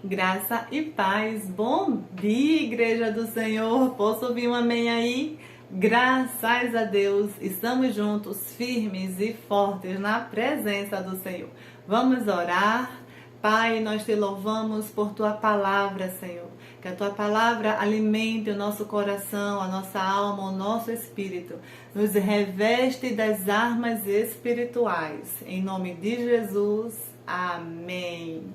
Graça e paz. Bom dia, Igreja do Senhor. Posso ouvir um amém aí? Graças a Deus, estamos juntos, firmes e fortes na presença do Senhor. Vamos orar. Pai, nós te louvamos por tua palavra, Senhor. Que a tua palavra alimente o nosso coração, a nossa alma, o nosso espírito. Nos reveste das armas espirituais. Em nome de Jesus, amém.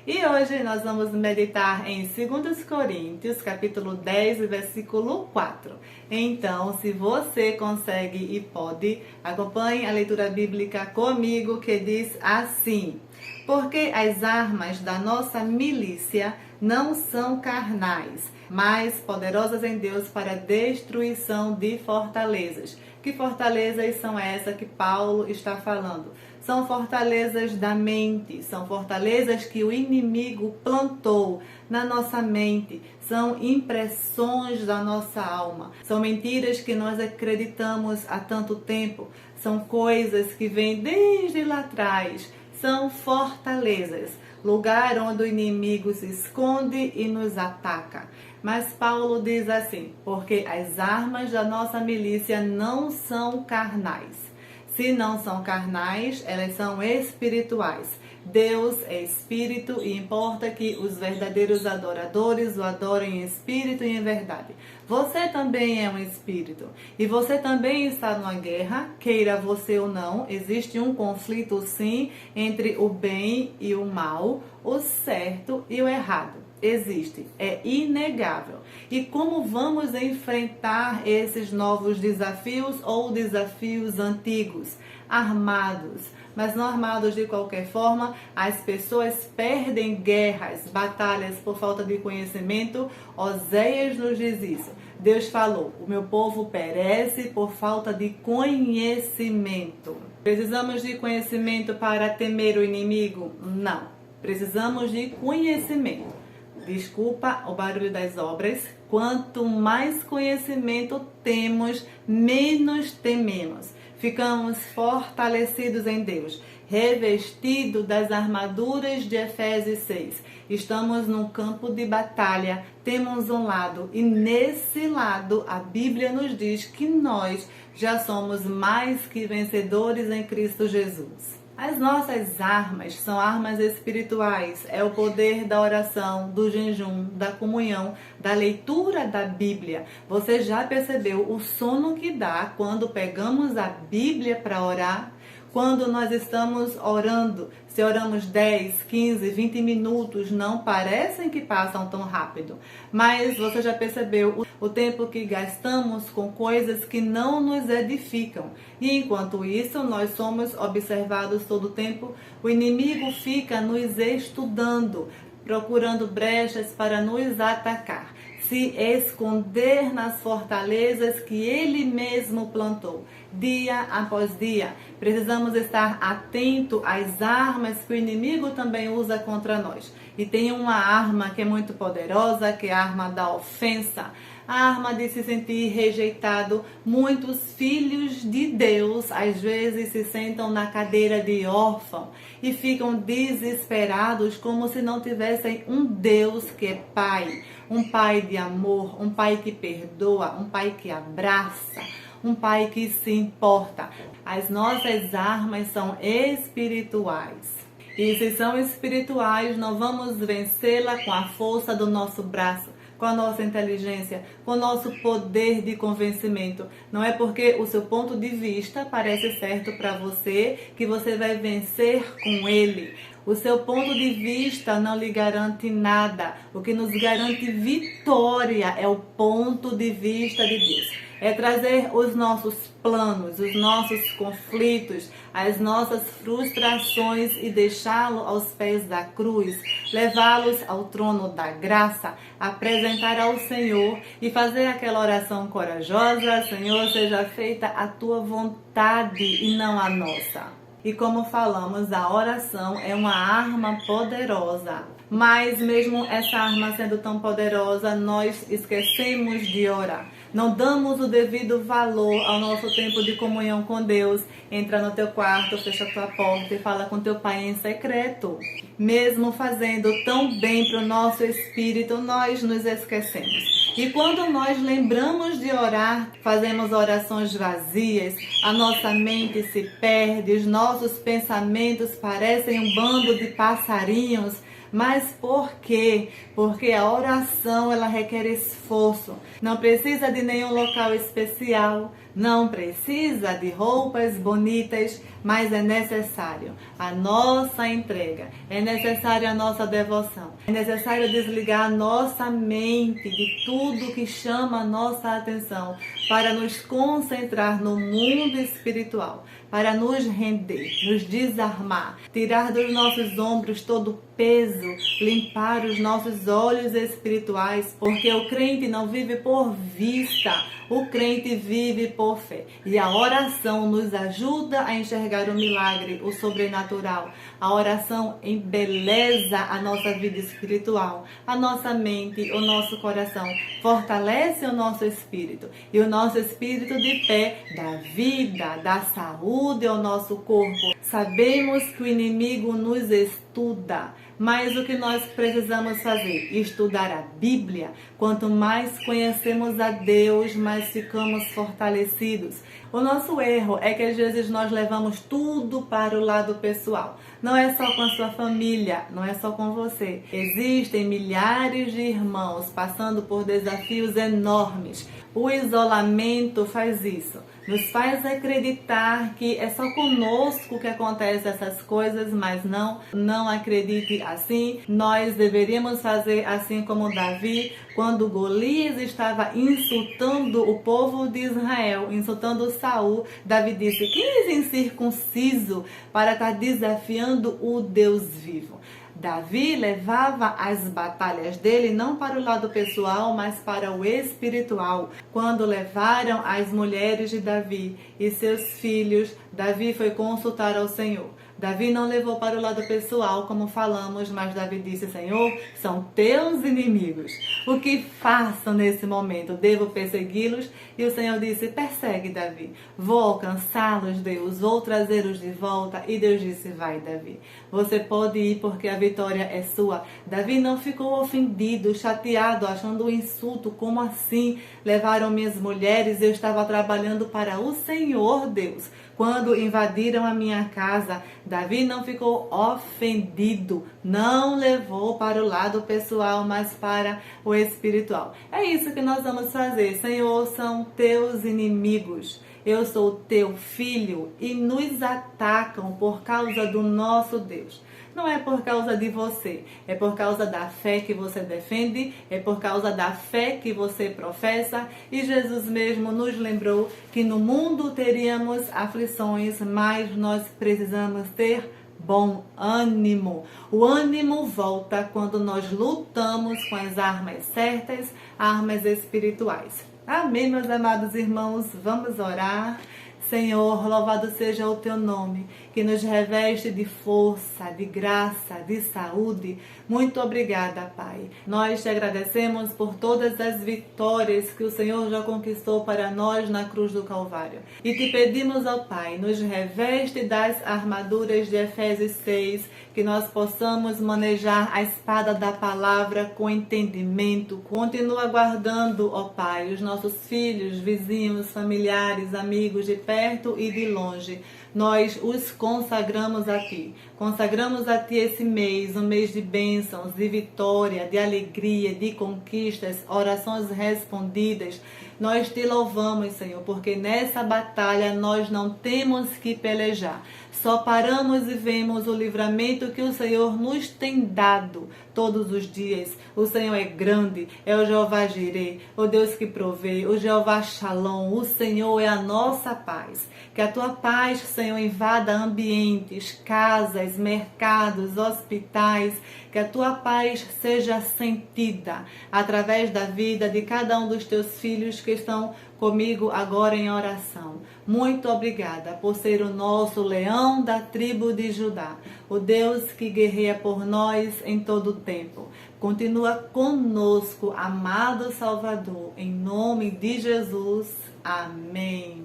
E hoje nós vamos meditar em 2 Coríntios, capítulo 10, versículo 4. Então, se você consegue e pode, acompanhe a leitura bíblica comigo, que diz assim: porque as armas da nossa milícia não são carnais, mas poderosas em Deus para a destruição de fortalezas. Que fortalezas são essas que Paulo está falando? São fortalezas da mente, são fortalezas que o inimigo plantou na nossa mente, são impressões da nossa alma, são mentiras que nós acreditamos há tanto tempo, são coisas que vêm desde lá atrás, são fortalezas, lugar onde o inimigo se esconde e nos ataca. Mas Paulo diz assim: porque as armas da nossa milícia não são carnais. Se não são carnais, elas são espirituais. Deus é espírito e importa que os verdadeiros adoradores o adorem em espírito e em verdade. Você também é um espírito e você também está numa guerra, queira você ou não. Existe um conflito, sim, entre o bem e o mal, o certo e o errado. Existe, é inegável. E como vamos enfrentar esses novos desafios ou desafios antigos? Armados, mas não armados de qualquer forma. As pessoas perdem guerras, batalhas por falta de conhecimento. Oséias nos diz isso. Deus falou: o meu povo perece por falta de conhecimento. Precisamos de conhecimento para temer o inimigo? Não. Precisamos de conhecimento. Desculpa o barulho das obras. Quanto mais conhecimento temos, menos tememos. Ficamos fortalecidos em Deus, revestidos das armaduras de Efésios 6. Estamos num campo de batalha, temos um lado, e nesse lado a Bíblia nos diz que nós já somos mais que vencedores em Cristo Jesus. As nossas armas são armas espirituais, é o poder da oração, do jejum, da comunhão, da leitura da Bíblia. Você já percebeu o sono que dá quando pegamos a Bíblia para orar? Quando nós estamos orando, se oramos 10, 15, 20 minutos, não parecem que passam tão rápido. Mas você já percebeu o tempo que gastamos com coisas que não nos edificam. E enquanto isso, nós somos observados todo o tempo. O inimigo fica nos estudando, procurando brechas para nos atacar, se esconder nas fortalezas que ele mesmo plantou. Dia após dia, precisamos estar atento às armas que o inimigo também usa contra nós. E tem uma arma que é muito poderosa, que é a arma da ofensa, a arma de se sentir rejeitado. Muitos filhos de Deus às vezes se sentam na cadeira de órfão e ficam desesperados, como se não tivessem um Deus que é Pai, um Pai de amor, um Pai que perdoa, um Pai que abraça, um Pai que se importa. As nossas armas são espirituais. E se são espirituais, não vamos vencê-la com a força do nosso braço, com a nossa inteligência, com o nosso poder de convencimento. Não é porque o seu ponto de vista parece certo para você que você vai vencer com ele. O seu ponto de vista não lhe garante nada. O que nos garante vitória é o ponto de vista de Deus. É trazer os nossos planos, os nossos conflitos, as nossas frustrações e deixá-lo aos pés da cruz, levá-los ao trono da graça, apresentar ao Senhor e fazer aquela oração corajosa: Senhor, seja feita a tua vontade e não a nossa. E como falamos, a oração é uma arma poderosa. Mas mesmo essa arma sendo tão poderosa, nós esquecemos de orar. não damos o devido valor ao nosso tempo de comunhão com Deus. Entra no teu quarto, fecha a tua porta e fala com teu Pai em secreto. Mesmo fazendo tão bem para o nosso espírito, nós nos esquecemos. E quando nós lembramos de orar, fazemos orações vazias, a nossa mente se perde, os nossos pensamentos parecem um bando de passarinhos. Mas por quê? Porque a oração ela requer esforço. Não precisa de nenhum local especial, não precisa de roupas bonitas, mas é necessário a nossa entrega, é necessário a nossa devoção, é necessário desligar a nossa mente de tudo que chama a nossa atenção para nos concentrar no mundo espiritual, para nos render, nos desarmar, tirar dos nossos ombros todo o peso, limpar os nossos olhos espirituais, porque o crente não vive por vista, o crente vive por fé. E a oração nos ajuda a enxergar o milagre, o sobrenatural. A oração embeleza a nossa vida espiritual, a nossa mente, o nosso coração, fortalece o nosso espírito. E o nosso espírito de fé dá vida, dá saúde ao nosso corpo. Sabemos que o inimigo nos estuda, mas o que nós precisamos fazer? Estudar a Bíblia. Quanto mais conhecemos a Deus, mais ficamos fortalecidos. O nosso erro é que às vezes nós levamos tudo para o lado pessoal. Não é só com a sua família, não é só com você. Existem milhares de irmãos passando por desafios enormes. O isolamento faz isso. Nos faz acreditar que é só conosco que acontecem essas coisas, mas não acredite assim. Nós deveríamos fazer assim como Davi, quando Golias estava insultando o povo de Israel, insultando Saul. Davi disse: "Quem és incircunciso para estar desafiando o Deus vivo?" Davi levava as batalhas dele não para o lado pessoal, mas para o espiritual. Quando levaram as mulheres de Davi e seus filhos, Davi foi consultar ao Senhor. Davi não levou para o lado pessoal, como falamos, mas Davi disse: "Senhor, são teus inimigos. O que faço nesse momento? Devo persegui-los?" E o Senhor disse: "Persegue, Davi. Vou alcançá-los, Deus. Vou trazê-los de volta." E Deus disse: "Vai, Davi. Você pode ir porque a vitória é sua." Davi não ficou ofendido, chateado, achando um insulto. Como assim? Levaram minhas mulheres, eu estava trabalhando para o Senhor, Deus. Quando invadiram a minha casa, Davi não ficou ofendido, não levou para o lado pessoal, mas para o espiritual. É isso que nós vamos fazer. Senhor, são teus inimigos. Eu sou teu filho e nos atacam por causa do nosso Deus. Não é por causa de você, é por causa da fé que você defende, é por causa da fé que você professa. E Jesus mesmo nos lembrou que no mundo teríamos aflições, mas nós precisamos ter bom ânimo. O ânimo volta quando nós lutamos com as armas certas, armas espirituais. Amém, meus amados irmãos? Vamos orar. Senhor, louvado seja o teu nome, que nos reveste de força, de graça, de saúde. Muito obrigada, Pai. Nós te agradecemos por todas as vitórias que o Senhor já conquistou para nós na cruz do Calvário. E te pedimos, ó Pai, nos reveste das armaduras de Efésios 6, que nós possamos manejar a espada da palavra com entendimento. Continua guardando, ó Pai, os nossos filhos, vizinhos, familiares, amigos de perto e de longe. Nós os consagramos a Ti. Consagramos a Ti esse mês, um mês de bênçãos, de vitória, de alegria, de conquistas, orações respondidas. Nós Te louvamos, Senhor, porque nessa batalha nós não temos que pelejar. Só paramos e vemos o livramento que o Senhor nos tem dado todos os dias. O Senhor é grande, é o Jeová Jireh, o Deus que provê, o Jeová Shalom. O Senhor é a nossa paz. Que a Tua paz, Senhor, invada ambientes, casas, mercados, hospitais. que a tua paz seja sentida através da vida de cada um dos teus filhos que estão comigo agora em oração. Muito obrigada por ser o nosso leão da tribo de Judá, o Deus que guerreia por nós em todo o tempo. Continua conosco, amado Salvador, em nome de Jesus. Amém.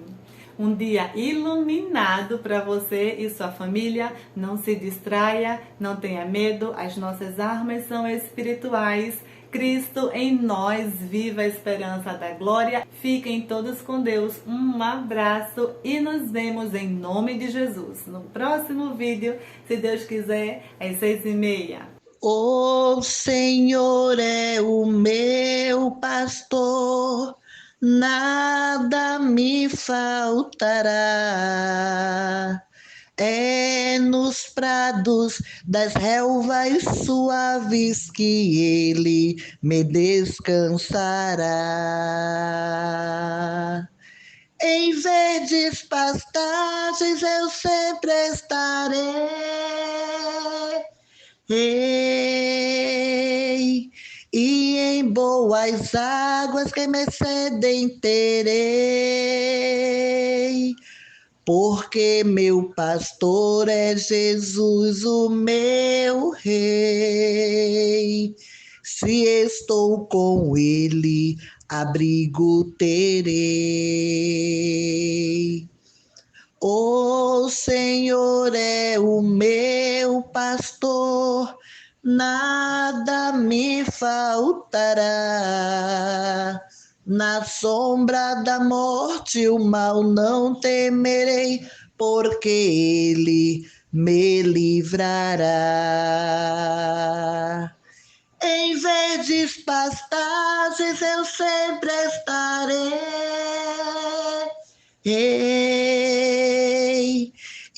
Um dia iluminado para você e sua família. Não se distraia, não tenha medo, as nossas armas são espirituais. Cristo em nós, viva a esperança da glória. Fiquem todos com Deus, um abraço e nos vemos em nome de Jesus no próximo vídeo, se Deus quiser, às 6h30. O Senhor é o meu pastor, nada me faltará. É nos prados das relvas suaves que ele me descansará. Em verdes pastagens eu sempre estarei. E em boas águas que me cedem terei, porque meu pastor é Jesus, o meu rei. Se estou com ele, abrigo terei. O Senhor é o meu pastor, nada me faltará. Na sombra da morte o mal não temerei, porque ele me livrará. Em verdes pastagens eu sempre estarei.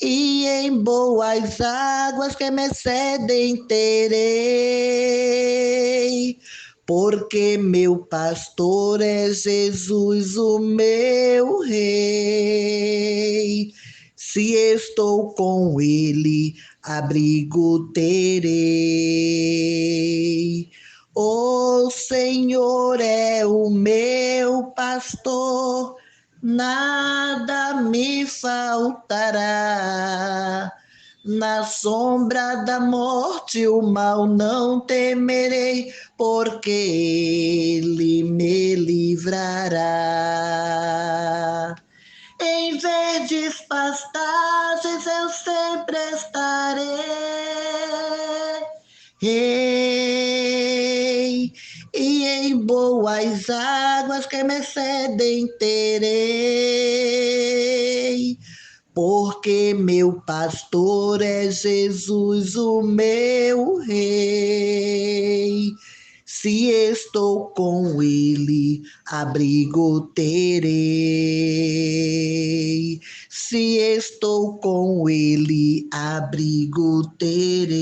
E em boas águas que me cedem terei, porque meu pastor é Jesus, o meu rei. Se estou com ele, abrigo terei. O Senhor é o meu pastor, nada me faltará. Na sombra da morte o mal não temerei, porque ele me livrará. Em verdes pastagens eu sempre estarei. E em boas águas que me cedem terei, porque meu pastor é Jesus, o meu rei. Se estou com ele, abrigo terei. Se estou com ele, abrigo terei.